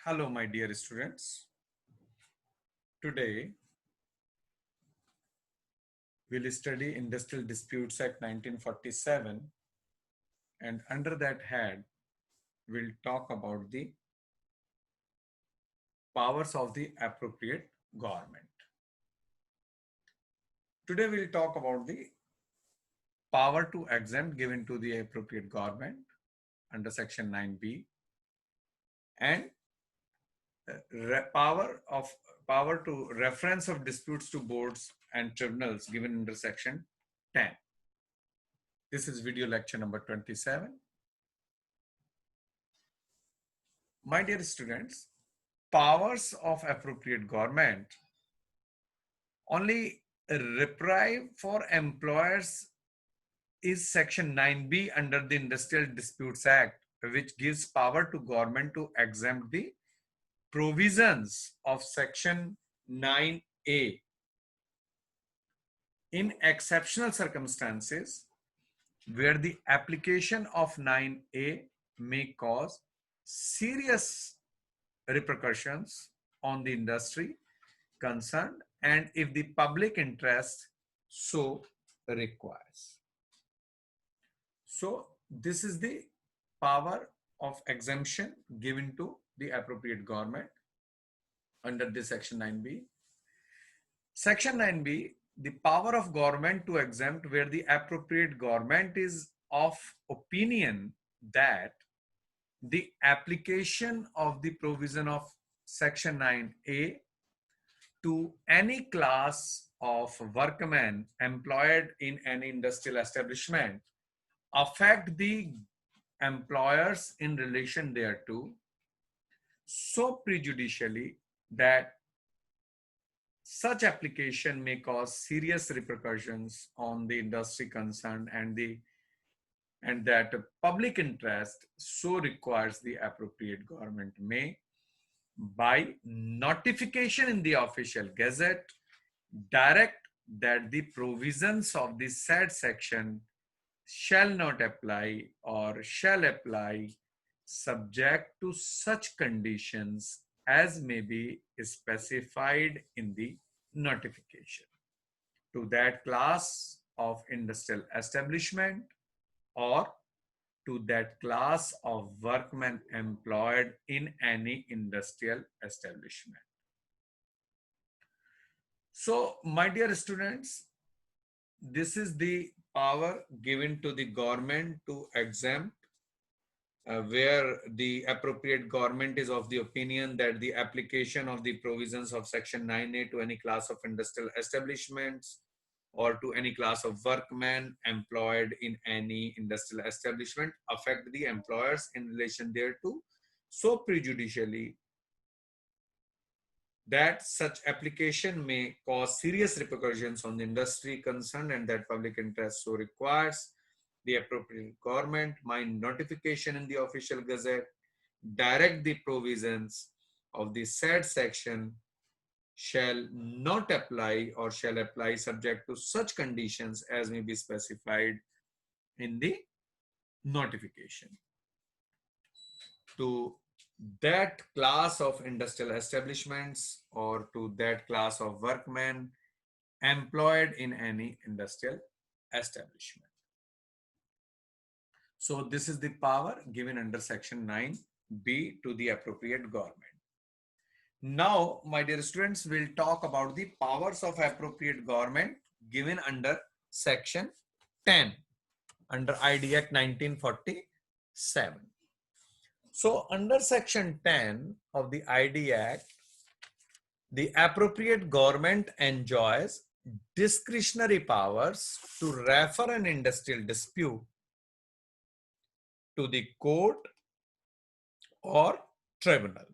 Hello, my dear students. Today, we'll study Industrial Disputes Act 1947, and under that head, we'll talk about the powers of the appropriate government. Today, we'll talk about the power to exempt given to the appropriate government under Section 9B and power to reference of disputes to boards and tribunals given under Section 10. This is video lecture number 27. My dear students, powers of appropriate government only reprieve for employers is Section 9B under the Industrial Disputes Act, which gives power to government to exempt the provisions of Section 9A. In exceptional circumstances, where the application of 9A may cause serious repercussions on the industry concerned and if the public interest so requires. So this is the power of exemption given to the appropriate government under this Section 9B. Section 9B, the power of government to exempt where the appropriate government is of opinion that the application of the provision of Section 9A to any class of workmen employed in any industrial establishment affect the employers in relation thereto so prejudicially that such application may cause serious repercussions on the industry concerned and that public interest so requires the appropriate government may, by notification in the official gazette, direct that the provisions of the said section shall not apply or shall apply subject to such conditions as may be specified in the notification to that class of industrial establishment or to that class of workmen employed in any industrial establishment. So, my dear students, this is the power given to the government to exempt where the appropriate government is of the opinion that the application of the provisions of Section 9A to any class of industrial establishments or to any class of workmen employed in any industrial establishment affect the employers in relation thereto so prejudicially that such application may cause serious repercussions on the industry concerned and that public interest so requires, the appropriate government, by notification in the official gazette, direct the provisions of the said section shall not apply or shall apply subject to such conditions as may be specified in the notification to that class of industrial establishments or to that class of workmen employed in any industrial establishment. So this is the power given under Section 9B to the appropriate government. Now, my dear students, we'll talk about the powers of appropriate government given under Section 10 under ID Act 1947. So under Section 10 of the ID Act, the appropriate government enjoys discretionary powers to refer an industrial dispute to the court or tribunal.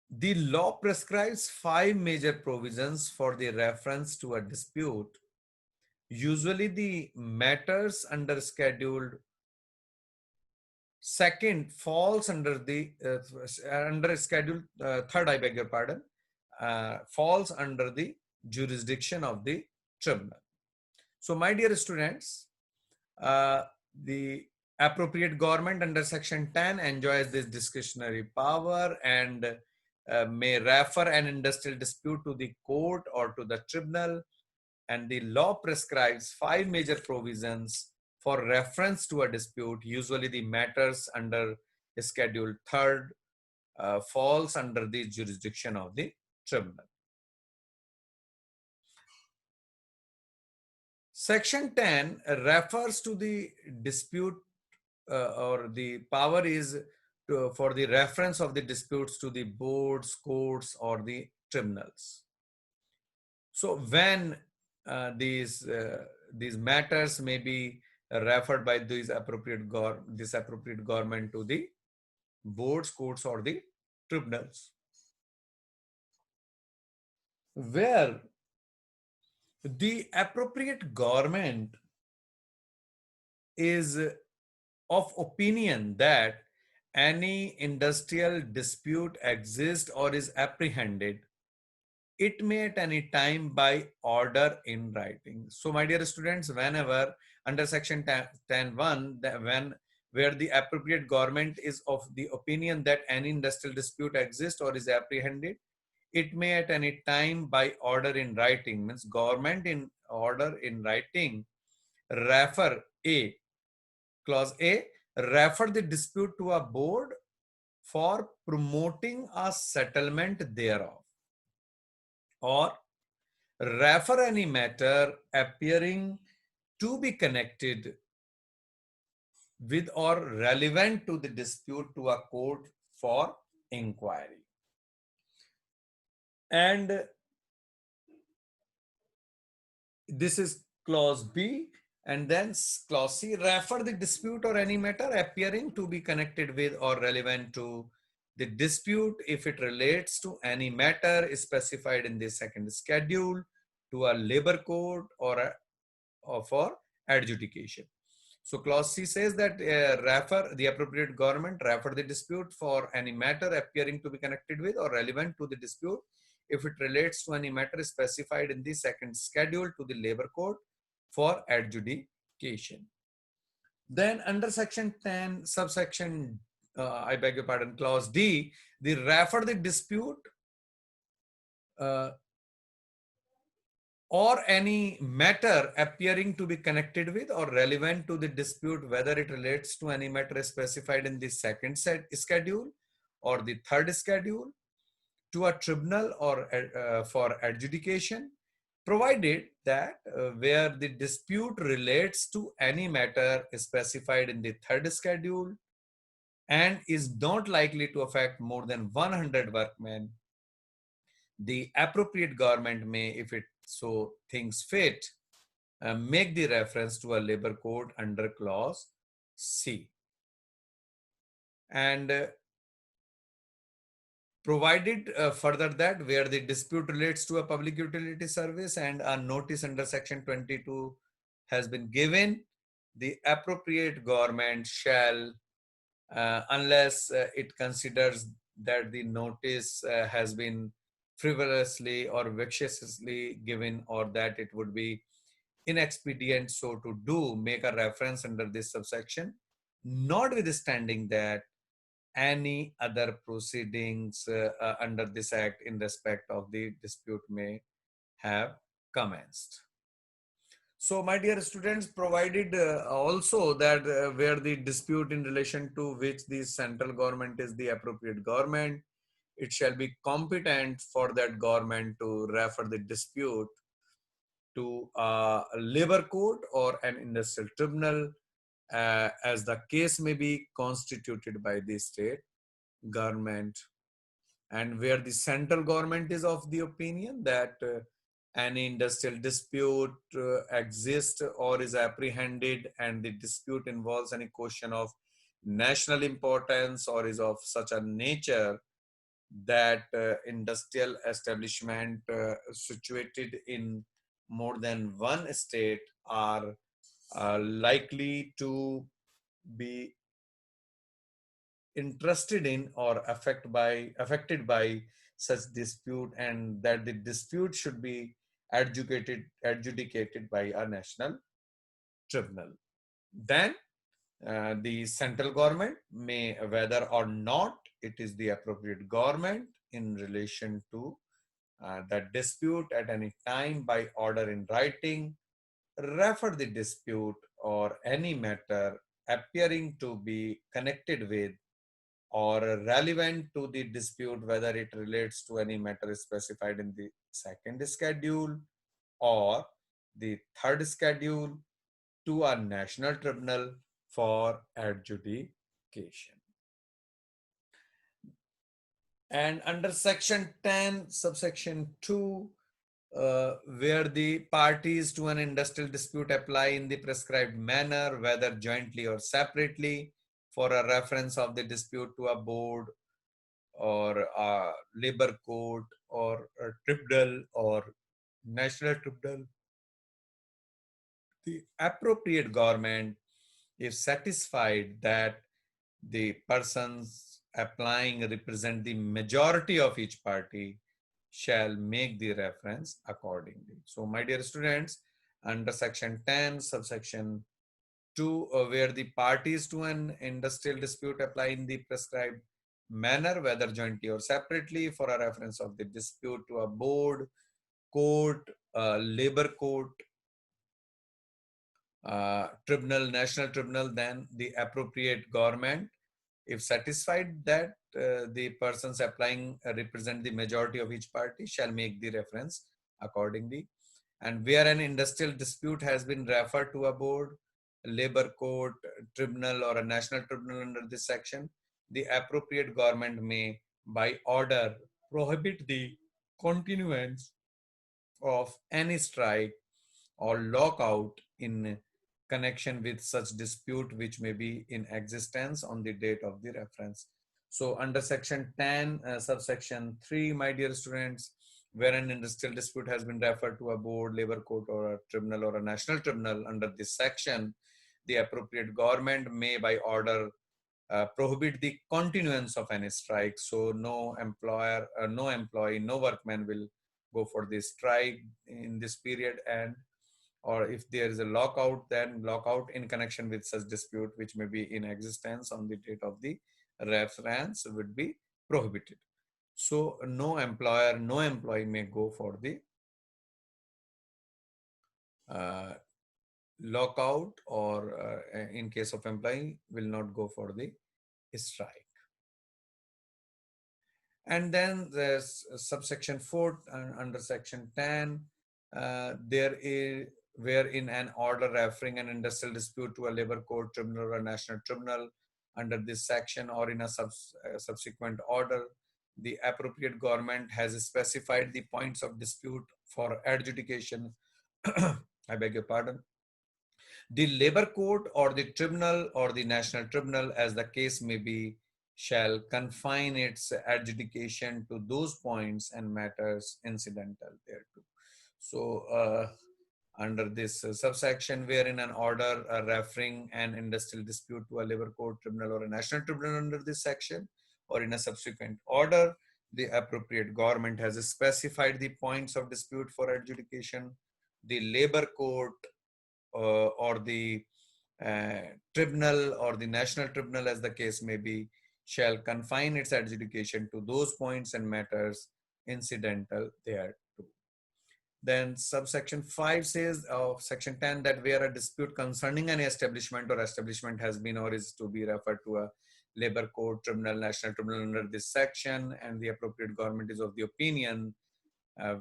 The law prescribes 5 major provisions for the reference to a dispute. Usually the matters under scheduled second falls under the under schedule third, I beg your pardon, falls under the jurisdiction of the tribunal. So my dear students, the appropriate government under section 10 enjoys this discretionary power and may refer an industrial dispute to the court or to the tribunal, and the law prescribes five major provisions for reference to a dispute. Usually the matters under schedule 3rd falls under the jurisdiction of the tribunal. Section 10 refers to the dispute or the power is for the reference of the disputes to the boards, courts, or the tribunals. So when these matters may be referred by this appropriate government to the boards, courts, or the tribunals, where the appropriate government is of opinion that any industrial dispute exists or is apprehended, it may at any time by order in writing. So my dear students, whenever under section 10.1, where the appropriate government is of the opinion that any industrial dispute exists or is apprehended, it may at any time by order in writing, means government in order in writing, refer A, clause A, refer the dispute to a board for promoting a settlement thereof, or refer any matter appearing to be connected with or relevant to the dispute to a court for inquiry. And this is clause B. And then clause C, refer the dispute or any matter appearing to be connected with or relevant to the dispute if it relates to any matter specified in the second schedule to a labor court or for adjudication. So clause C says that refer the appropriate government, refer the dispute for any matter appearing to be connected with or relevant to the dispute if it relates to any matter specified in the second schedule to the labor court for adjudication. Then under section 10, subsection, I beg your pardon, clause D, the refer the dispute or any matter appearing to be connected with or relevant to the dispute, whether it relates to any matter specified in the second schedule or the third schedule, to a tribunal or for adjudication, provided that where the dispute relates to any matter specified in the third schedule and is not likely to affect more than 100 workmen, the appropriate government may, if it so thinks fit, make the reference to a labor code under clause C. And provided further that where the dispute relates to a public utility service and a notice under section 22 has been given, the appropriate government shall, unless it considers that the notice has been frivolously or vexatiously given, or that it would be inexpedient so to do, make a reference under this subsection, notwithstanding that any other proceedings under this act in respect of the dispute may have commenced. So my dear students, provided also that where the dispute in relation to which the central government is the appropriate government, it shall be competent for that government to refer the dispute to a labor court or an industrial tribunal, as the case may be constituted by the state government. And where the central government is of the opinion that any industrial dispute exists or is apprehended and the dispute involves any question of national importance or is of such a nature that industrial establishment situated in more than one state are likely to be interested in or affected by such dispute, and that the dispute should be adjudicated by a national tribunal. Then The central government may, whether or not it is the appropriate government in relation to that dispute at any time by order in writing, refer the dispute or any matter appearing to be connected with or relevant to the dispute, whether it relates to any matter specified in the second schedule or the third schedule, to a national tribunal for adjudication. And under section 10, subsection 2, where the parties to an industrial dispute apply in the prescribed manner, whether jointly or separately, for a reference of the dispute to a board or a labor court or a tribunal or national tribunal, the appropriate government, if satisfied that the persons applying represent the majority of each party, shall make the reference accordingly. So, my dear students, under section 10, subsection 2, where the parties to an industrial dispute apply in the prescribed manner, whether jointly or separately, for a reference of the dispute to a board, court, labor court, tribunal, national tribunal, then the appropriate government, if satisfied that the persons applying represent the majority of each party, shall make the reference accordingly. And where an industrial dispute has been referred to a board, labor court, tribunal, or a national tribunal under this section, the appropriate government may, by order, prohibit the continuance of any strike or lockout in connection with such dispute which may be in existence on the date of the reference. So under section 10, subsection 3, my dear students, where an industrial dispute has been referred to a board, labor court, or a tribunal or a national tribunal under this section, the appropriate government may by order prohibit the continuance of any strike. So no employer, no employee, no workman will go for the strike in this period, and or if there is a lockout, then lockout in connection with such dispute which may be in existence on the date of the reference would be prohibited. So no employer, no employee may go for the lockout, or in case of employee will not go for the strike. And then there's subsection 4 under section 10, there is where in an order referring an industrial dispute to a labor court, tribunal, or a national tribunal under this section, or in a subsequent order, the appropriate government has specified the points of dispute for adjudication. I beg your pardon. The labor court or the tribunal or the national tribunal, as the case may be, shall confine its adjudication to those points and matters incidental thereto. So, under this subsection, wherein an order referring an industrial dispute to a labor court, tribunal, or a national tribunal under this section, or in a subsequent order, the appropriate government has specified the points of dispute for adjudication. The labor court or the tribunal or the national tribunal, as the case may be, shall confine its adjudication to those points and matters incidental thereto. Then subsection 5 says of section 10 that where a dispute concerning an establishment or establishment has been or is to be referred to a labor court, tribunal, national tribunal under this section, and the appropriate government is of the opinion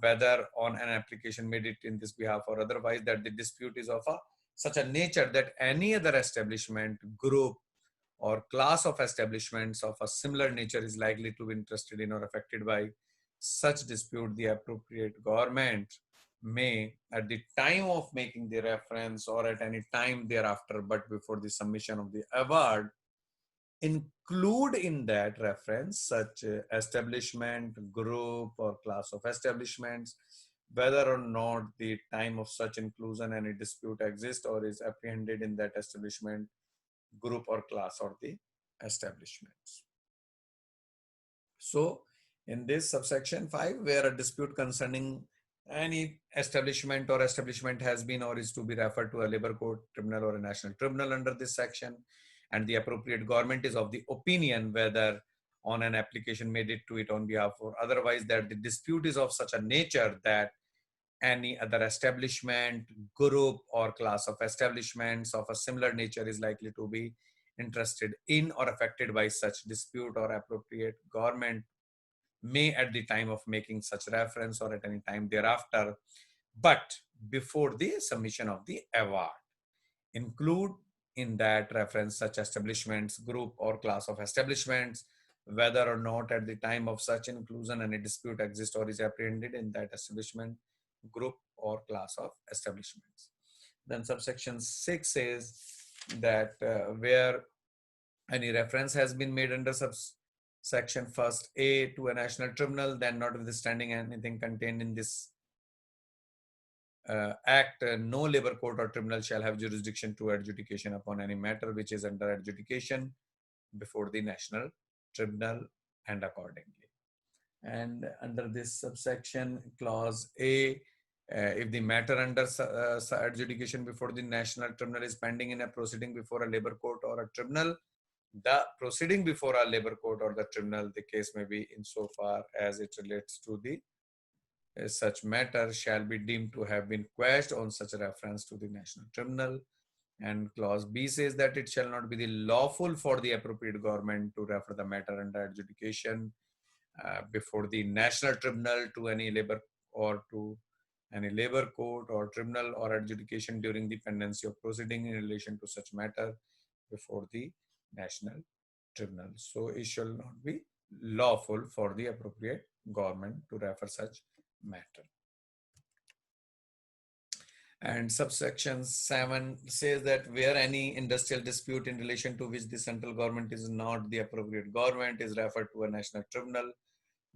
whether on an application made it in this behalf or otherwise, that the dispute is of such a nature that any other establishment, group, or class of establishments of a similar nature is likely to be interested in or affected by such dispute, the appropriate government may, at the time of making the reference or at any time thereafter, but before the submission of the award, include in that reference such establishment, group, or class of establishments, whether or not the time of such inclusion any dispute exists or is apprehended in that establishment, group, or class, or the establishments. So in this subsection 5, where a dispute concerning any establishment or establishment has been or is to be referred to a labor court, tribunal, or a national tribunal under this section, and the appropriate government is of the opinion whether on an application made it to it on behalf or otherwise, that the dispute is of such a nature that any other establishment, group, or class of establishments of a similar nature is likely to be interested in or affected by such dispute, or appropriate government may at the time of making such reference or at any time thereafter, but before the submission of the award, include in that reference such establishments, group, or class of establishments, whether or not at the time of such inclusion any dispute exists or is apprehended in that establishment, group, or class of establishments. Then subsection 6 says that where any reference has been made under subsection first A to a national tribunal, then notwithstanding anything contained in this Act, no labor court or tribunal shall have jurisdiction to adjudication upon any matter which is under adjudication before the national tribunal and accordingly. And under this subsection clause A, if the matter under adjudication before the national tribunal is pending in a proceeding before a labor court or a tribunal, the proceeding before a labor court or the tribunal, the case may be insofar as it relates to the such matter shall be deemed to have been quashed on such a reference to the national tribunal. And clause B says that it shall not be the lawful for the appropriate government to refer the matter under adjudication before the national tribunal to any labor or to any labor court or tribunal or adjudication during the pendency of proceeding in relation to such matter before the national tribunal. So it shall not be lawful for the appropriate government to refer such matter. And subsection 7 says that where any industrial dispute in relation to which the central government is not the appropriate government is referred to a national tribunal,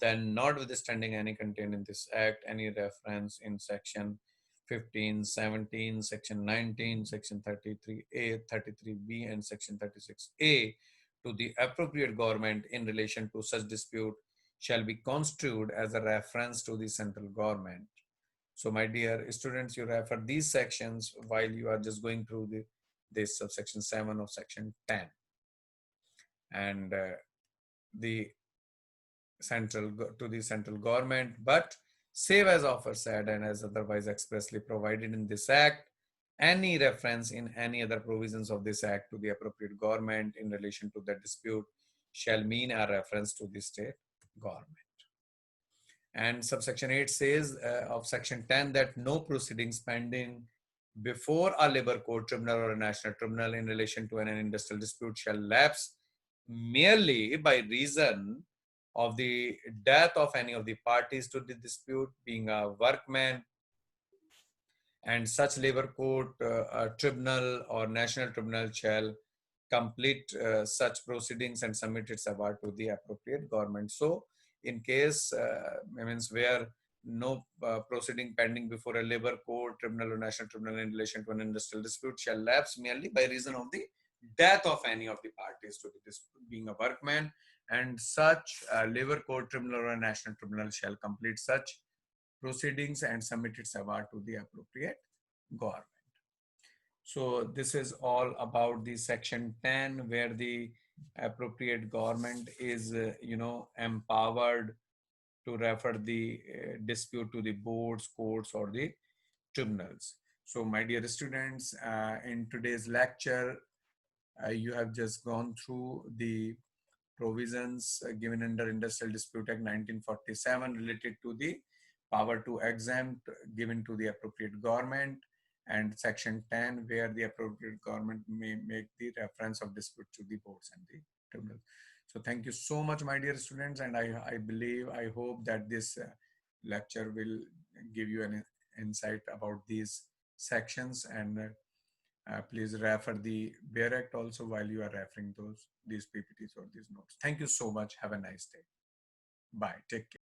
then notwithstanding any contained in this act, any reference in section 15, 17, section 19, section 33A, 33B, and section 36A to the appropriate government in relation to such dispute shall be construed as a reference to the central government. So my dear students, you refer these sections while you are just going through this subsection 7 of section 10. And the central government, but save as aforesaid and as otherwise expressly provided in this act, any reference in any other provisions of this act to the appropriate government in relation to that dispute shall mean a reference to the state government. And subsection 8 says of section 10 that no proceedings pending before a labor court tribunal or a national tribunal in relation to an industrial dispute shall lapse merely by reason of the death of any of the parties to the dispute, being a workman, and such labor court, tribunal, or national tribunal shall complete such proceedings and submit its award to the appropriate government. So, in case means where no proceeding pending before a labor court, tribunal, or national tribunal in relation to an industrial dispute shall lapse merely by reason of the death of any of the parties to the dispute, being a workman, and such labor court, tribunal, or a national tribunal shall complete such proceedings and submit its award to the appropriate government. So this is all about the section 10, where the appropriate government is, empowered to refer the dispute to the boards, courts, or the tribunals. So my dear students, in today's lecture, you have just gone through the provisions given under Industrial Dispute Act 1947 related to the power to exempt given to the appropriate government, and section 10 where the appropriate government may make the reference of dispute to the boards and the tribunals. So thank you so much, my dear students, and I hope that this lecture will give you an insight about these sections, and please refer the Bear Act also while you are referring these PPTs or these notes. Thank you so much. Have a nice day. Bye. Take care.